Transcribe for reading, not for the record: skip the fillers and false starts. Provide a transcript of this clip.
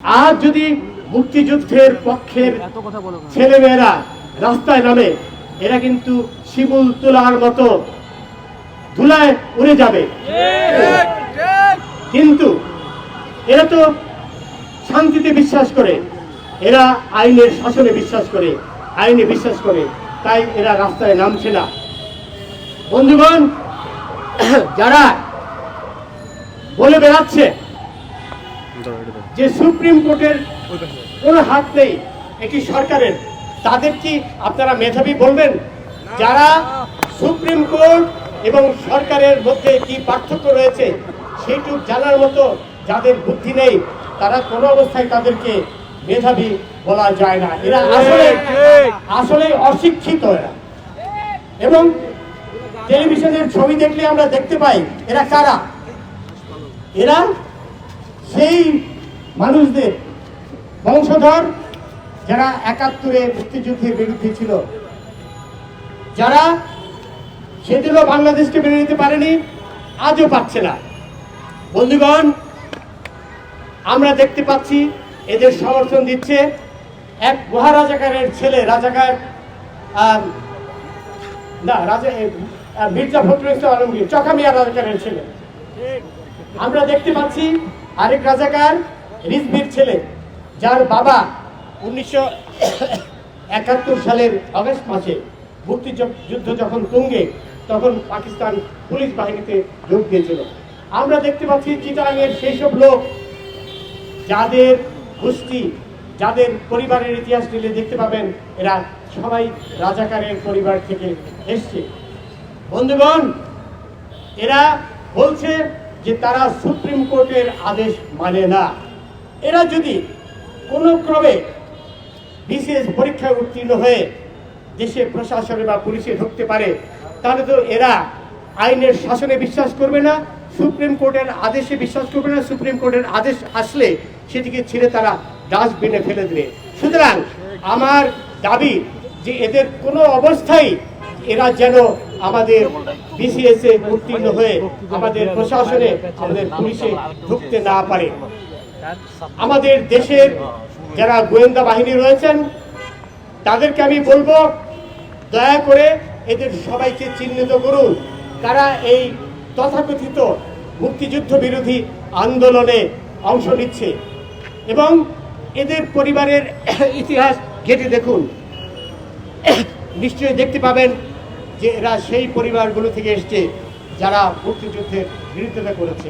আজ যদি মুক্তিযুদ্ধের পক্ষের ছেলেমেয়েরা রাস্তায় নামে, এরা কিন্তু শিমুল তোলার মতো ধুলায় উড়ে যাবে। কিন্তু এরা তো শান্তিতে বিশ্বাস করে, এরা আইনের শাসনে বিশ্বাস করে, আইনে বিশ্বাস করে, তাই এরা রাস্তায় নামছে না। বন্ধুগণ, যারা বলে বেড়াচ্ছে যে সুপ্রিম কোর্টের কোনো হাত নেই, এটি সরকারের, তাদের কি আপনারা মেধাবী বলবেন? যারা সুপ্রিম কোর্ট এবং সরকারের মধ্যে কি পার্থক্য রয়েছে সেইটুকু জানার মতো যাদের বুদ্ধি নেই, তারা কোনো অবস্থায় তাদেরকে মেধাবী বলা যায় না। এরা আসলে অশিক্ষিত এরা। এবং টেলিভিশনের ছবি দেখলে আমরা দেখতে পাই এরা কারা। এরা সেই মানুষদের বংশধর যারা ৭১-এ মুক্তিযুদ্ধের বিরুদ্ধে ছিল, যারা সেদিনও বাংলাদেশকে মেনে নিতে পারেনি, আজও পাচ্ছে না। বন্ধুগণ, আমরা দেখতে পাচ্ছি এদের সমর্থন দিচ্ছে এক মহারাজাকারের ছেলে, রাজাকার মির্জা ফখরুল ইসলাম আলমগীর, চকামিয়া রাজাকারের ছেলে। আমরা দেখতে পাচ্ছি আরেক রাজাকার রিজভির ছেলে, যার বাবা ১৯৭১ সালের আগস্ট মাসে মুক্তিযুদ্ধ যখন তুঙ্গে, তখন পাকিস্তান পুলিশ বাহিনীতে যোগ দিয়েছিল। আমরা দেখতে পাচ্ছি চিটাগাংয়ের সেই সব লোক যাদের গোষ্ঠী, যাদের পরিবারের ইতিহাস নিলে দেখতে পাবেন এরা সবাই রাজাকারের পরিবার থেকে এসছে। বন্ধুগণ, এরা বলছে যে তারা সুপ্রিম কোর্টের আদেশ মানে না। এরা যদি কোনো ক্রমে বিশেষ পরীক্ষায় উত্তীর্ণ হয়ে দেশে প্রশাসনে বা পুলিশে ঢুকতে পারে, তাহলে তো এরা আইনের শাসনে বিশ্বাস করবে না, সুপ্রিম কোর্টের আদেশে বিশ্বাস করবে না। সুপ্রিম কোর্টের আদেশ আসলে সেটিকে ছেড়ে তারা ডাস্টবিনে ফেলে দেবে। সুতরাং আমার দাবি যে এদের কোনো অবস্থায় এরা যেন আমাদের বিসিএসে উত্তীর্ণ হয়ে আমাদের প্রশাসনে, আমাদের পুলিশে ঢুকতে না পারে। আমাদের দেশের যারা গোয়েন্দা বাহিনী রয়েছেন তাদেরকে আমি বলবো, দয়া করে এদের সবাইকে চিহ্নিত করুন কারা এই তথাকথিত মুক্তিযুদ্ধ বিরোধী আন্দোলনে অংশ নিচ্ছে, এবং এদের পরিবারের ইতিহাস ঘেঁটে দেখুন। নিশ্চয়ই দেখতে পাবেন যে এরা সেই পরিবারগুলো থেকে এসছে যারা মুক্তিযুদ্ধের বিরোধিতা করেছে।